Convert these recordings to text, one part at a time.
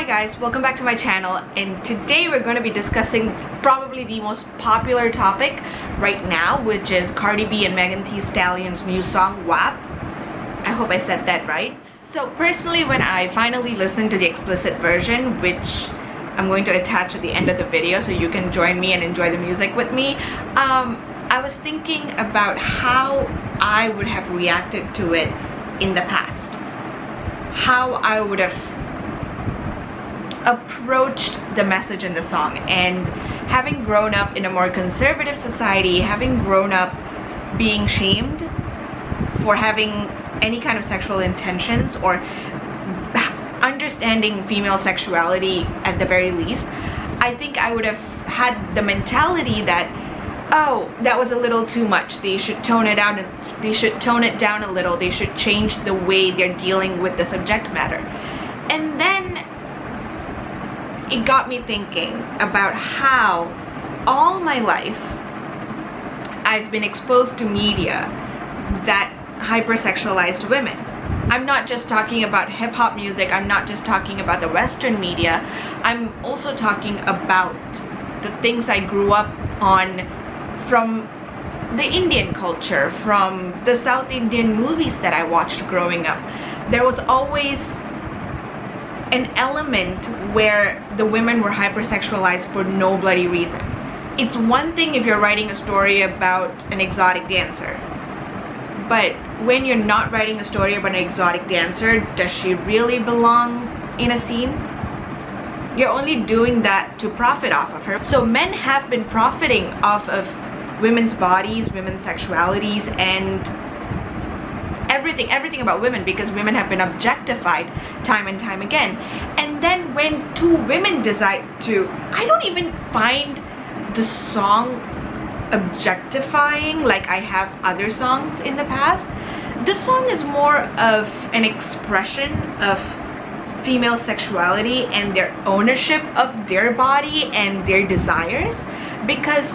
Hi guys, welcome back to my channel, and today we're going to be discussing probably the most popular topic right now, which is Cardi B and Meghan Thee Stallion's new song WAP. I hope I said that right. So personally, when I finally listened to the explicit version, which I'm going to attach at the end of the video so you can join me and enjoy the music with me, I was thinking about how I would have reacted to it in the past, how I would have approached the message in the song. And having grown up in a more conservative society, having grown up being shamed for having any kind of sexual intentions or understanding female sexuality at the very least, I think I would have had the mentality that, oh, that was a little too much, they should tone it out, and they should tone it down a little, they should change the way they're dealing with the subject matter. And then it got me thinking about how all my life I've been exposed to media that hypersexualized women. I'm not just talking about hip-hop music, I'm not just talking about the Western media, I'm also talking about the things I grew up on from the Indian culture, from the South Indian movies that I watched growing up. There was always an element where the women were hypersexualized for no bloody reason. It's one thing if you're writing a story about an exotic dancer, but when you're not writing a story about an exotic dancer, does she really belong in a scene? You're only doing that to profit off of her. So men have been profiting off of women's bodies, women's sexualities, and everything about women, because women have been objectified time and time again. And then when two women decide to, I don't even find the song objectifying like I have other songs in the past. This song is more of an expression of female sexuality and their ownership of their body and their desires, because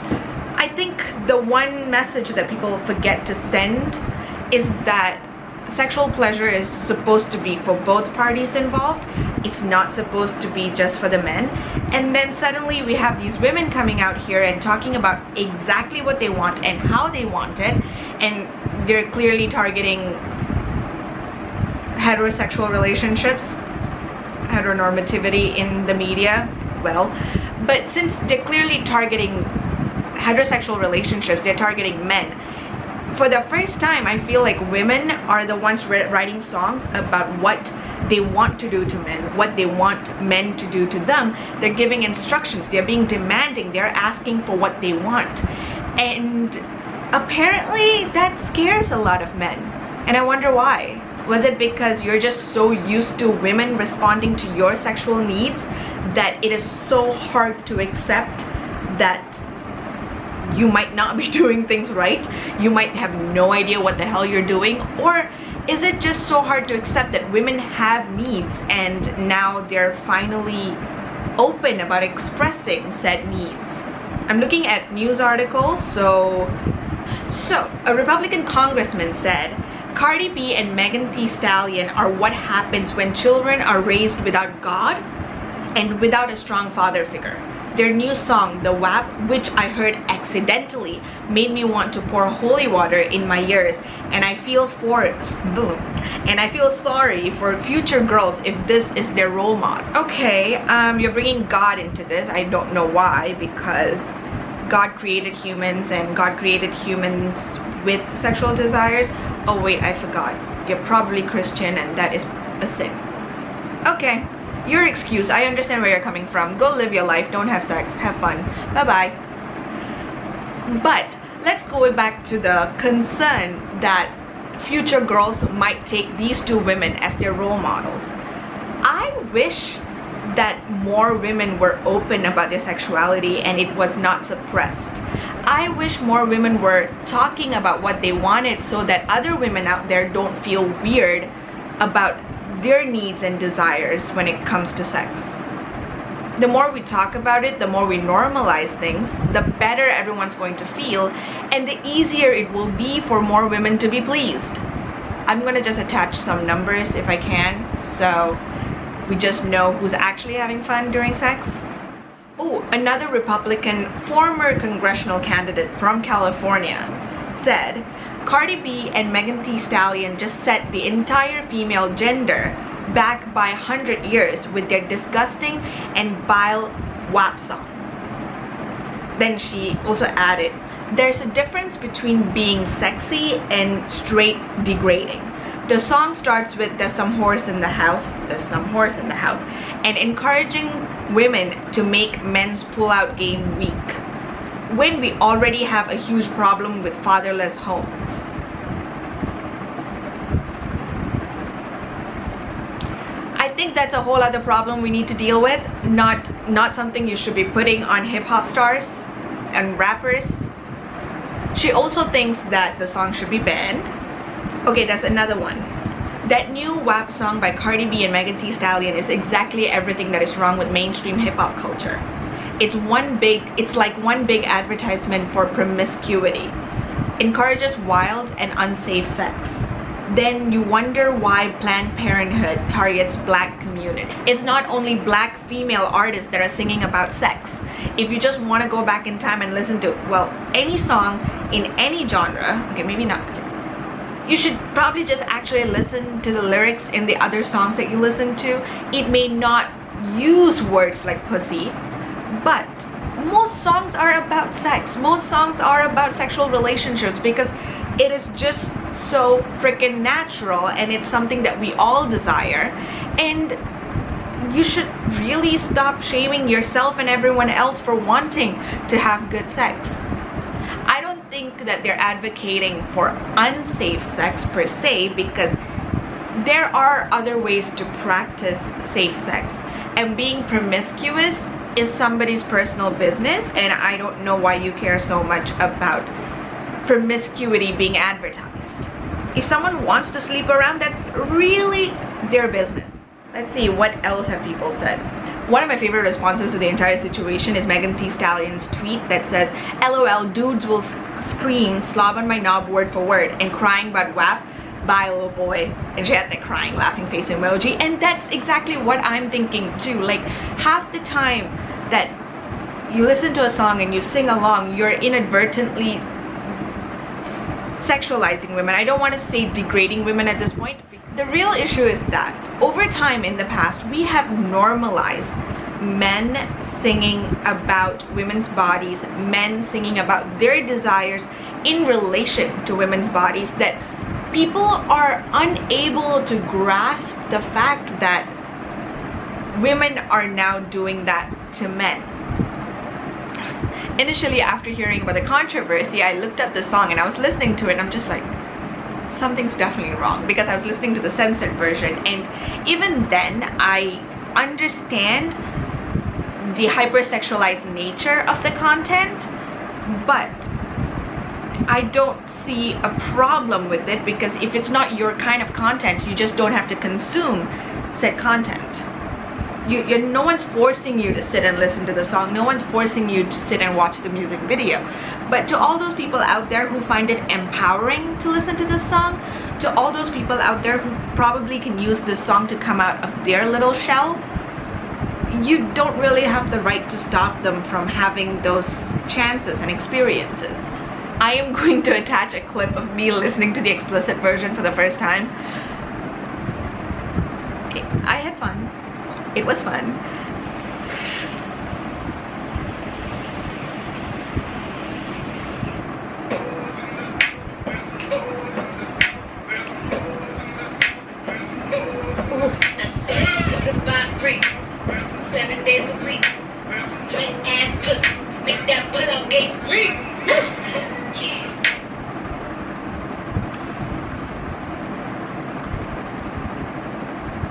I think the one message that people forget to send is that sexual pleasure is supposed to be for both parties involved. It's not supposed to be just for the men. And then suddenly we have these women coming out here and talking about exactly what they want and how they want it, and they're clearly targeting heterosexual relationships, heteronormativity in the media. Well, but since they're clearly targeting heterosexual relationships, they're targeting men. For the first time, I feel like women are the ones writing songs about what they want to do to men, what they want men to do to them. They're giving instructions, they're being demanding, they're asking for what they want. And apparently that scares a lot of men. And I wonder why. Was it because you're just so used to women responding to your sexual needs that it is so hard to accept that you might not be doing things right, you might have no idea what the hell you're doing? Or is it just so hard to accept that women have needs and now they're finally open about expressing said needs? I'm looking at news articles. So a Republican congressman said Cardi B and Meghan Thee Stallion are what happens when children are raised without God and without a strong father figure. Their new song, the WAP, which I heard accidentally, made me want to pour holy water in my ears, and I feel sorry for future girls if this is their role model. Okay, you're bringing God into this. I don't know why, because God created humans and God created humans with sexual desires. Oh wait, I forgot. You're probably Christian and that is a sin. Okay. Your excuse, I understand where you're coming from. Go live your life, don't have sex, have fun. Bye-bye. But let's go back to the concern that future girls might take these two women as their role models. I wish that more women were open about their sexuality and it was not suppressed. I wish more women were talking about what they wanted so that other women out there don't feel weird about their needs and desires when it comes to sex. The more we talk about it, the more we normalize things, the better everyone's going to feel, and the easier it will be for more women to be pleased. I'm gonna just attach some numbers if I can. So We just know who's actually having fun during sex. Oh, another Republican former congressional candidate from California said Cardi B and Meghan Thee Stallion just set the entire female gender back by 100 years with their disgusting and vile WAP song. Then she also added, there's a difference between being sexy and straight degrading. The song starts with there's some horse in the house, there's some horse in the house, and encouraging women to make men's pull-out game weak, when we already have a huge problem with fatherless homes. I think that's a whole other problem we need to deal with, not something you should be putting on hip-hop stars and rappers. She also thinks that the song should be banned. Okay, that's another one. That new WAP song by Cardi B and Meghan Thee Stallion is exactly everything that is wrong with mainstream hip-hop culture. It's like one big advertisement for promiscuity. Encourages wild and unsafe sex. Then you wonder why Planned Parenthood targets black community. It's not only black female artists that are singing about sex. If you just want to go back in time and listen to, well, any song in any genre, okay, maybe not, you should probably just actually listen to the lyrics in the other songs that you listen to. It may not use words like pussy, but most songs are about sex. Most songs are about sexual relationships because it is just so freaking natural and it's something that we all desire. And you should really stop shaming yourself and everyone else for wanting to have good sex. I don't think that they're advocating for unsafe sex per se, because there are other ways to practice safe sex, and being promiscuous is somebody's personal business, and I don't know why you care so much about promiscuity being advertised. If someone wants to sleep around, that's really their business. Let's see, what else have people said? One of my favorite responses to the entire situation is Meghan Thee Stallion's tweet that says, LOL, dudes will scream, slob on my knob word for word, and crying about WAP, bye little boy. And she had the crying laughing face emoji. And that's exactly what I'm thinking too. Like, half the time that you listen to a song and you sing along, you're inadvertently sexualizing women. I don't want to say degrading women at this point. The real issue is that over time in the past, we have normalized men singing about women's bodies, men singing about their desires in relation to women's bodies, that people are unable to grasp the fact that women are now doing that to men. Initially, after hearing about the controversy, I looked up the song and I was listening to it and I'm just like, something's definitely wrong, because I was listening to the censored version, and even then I understand the hypersexualized nature of the content, but I don't see a problem with it, because if it's not your kind of content, you just don't have to consume said content. No one's forcing you to sit and listen to the song. No one's forcing you to sit and watch the music video. But to all those people out there who find it empowering to listen to this song, to all those people out there who probably can use this song to come out of their little shell, you don't really have the right to stop them from having those chances and experiences. I am going to attach a clip of me listening to the explicit version for the first time. I had fun. It was fun.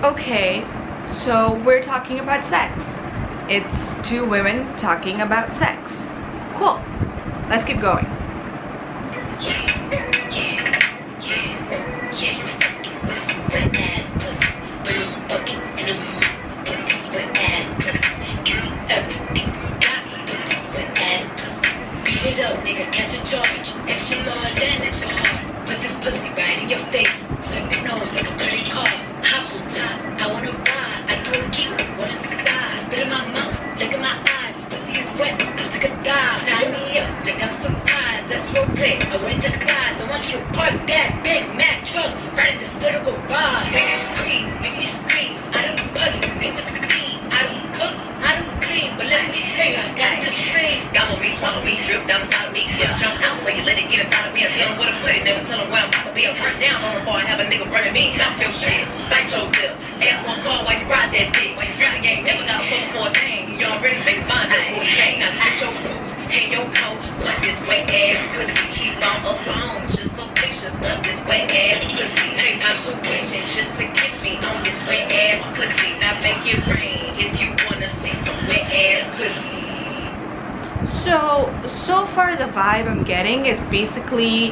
Okay, so we're talking about sex. It's two women talking about sex. Cool. Let's keep going. Nigga, catch a charge, extra large and extra hard. Put this pussy right in your face, slap your nose like a credit card. Hop on top, I wanna ride, I throw me, drip down the side of me. Yeah, jump out where you let it get inside of me. I tell them where to put it, never tell them where I'm about to be. I burn down on the bar, have a nigga running me. Talk your shit, bite your lip. Ask one call while you ride that dick. While you really ain't never got a fucking for a thing. You already made his mind up who he ain't. Now get your boots and your coat. Fuck this wet ass pussy. He found a bone just for pictures of this wet ass pussy. Hey, I'm too wishing just to kiss me on this wet ass pussy. Now make it rain if you wanna see some wet ass pussy. So far the vibe I'm getting is basically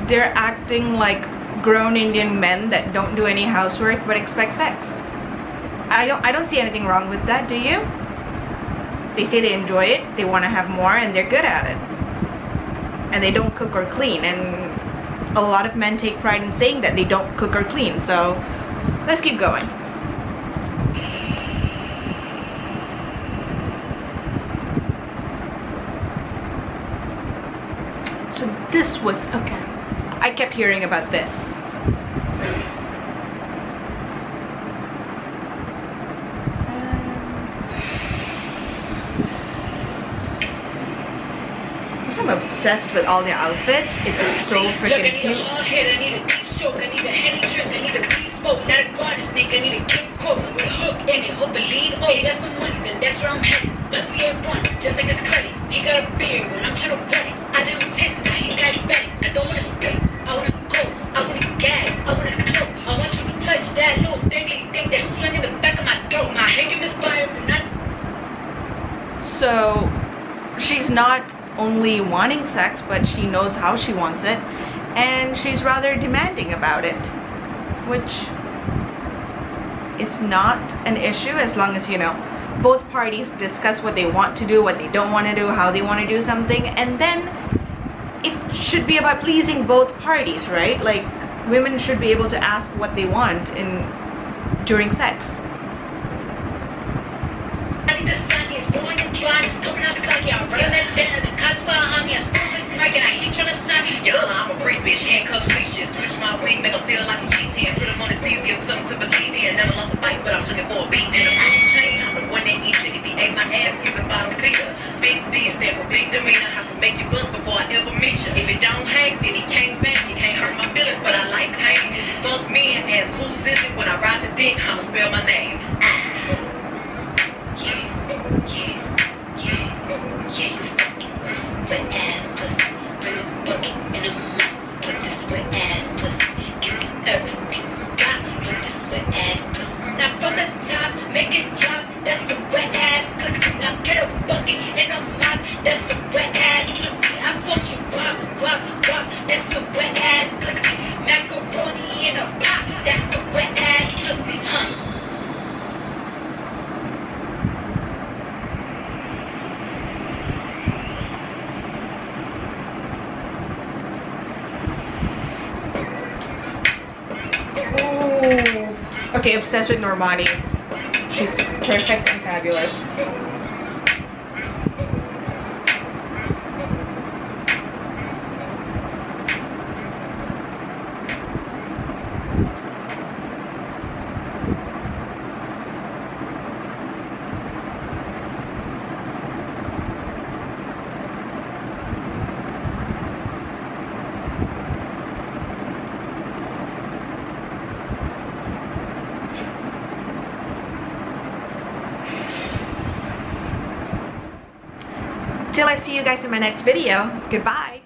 they're acting like grown Indian men that don't do any housework but expect sex. I don't see anything wrong with that, do you? They say they enjoy it, they want to have more, and they're good at it. And they don't cook or clean, and a lot of men take pride in saying that they don't cook or clean, so let's keep going. So this was, okay, I kept hearing about this. I'm obsessed with all the outfits. It's so freaking cute. I need a hard head, I need a deep stroke, I need a heady drink, I need a free smoke, not a garden snake, I need a king coat with a hook in it, hope it lead. Oh, he got some money, then that's where I'm headed. Pussy ain't one, just like his credit. He got a beard when I'm trying to run it. I let him taste it, now he got it back. I don't wanna spit, I wanna go, I wanna gag, I wanna choke. I want you to touch that little dangly thing that's swinging in the back of my throat. My hand can misfire from not. So she's not only wanting sex, but she knows how she wants it, and she's rather demanding about it, which it's not an issue as long as, you know, both parties discuss what they want to do, what they don't want to do, how they want to do something, and then it should be about pleasing both parties, right? Like, women should be able to ask what they want during sex. I need the sun, it's going to dry, it's coming outside, yeah, run that down, the cops fire on me, I stop this mic, and I hate trying to sign me. Yeah, I'm a freak bitch, handcuffs, leashes, switch my wing, make him feel like he's cheating, put him on his knees, give him something to believe in, never lost a fight, but I'm looking for a beat, and a blue chain, I'm the one that eats it, if he ate my ass, he's a bottom feeder, big D stand for big demeanor, I can make you bust before I ever meet you, if it don't hang, then he can't bang, he can't hurt my feelings, but I like pain, if you fuck me and ask who's is it, when I ride the dick, I'ma spell my name. Yeah, you fucking with some wet ass pussy. Bring a bucket and a mop. Put this wet ass pussy. Give me everything you got. Put this wet ass pussy. Now from the top, make it drop. That's a wet ass pussy. Now get a bucket and a mop. That's a wet ass pussy. I'm talking wop, wop, wop. That's a wet ass pussy. Macaroni in a pot. That's a wet ass pussy, huh? Okay, obsessed with Normani. She's perfect and fabulous. Till I see you guys in my next video, goodbye.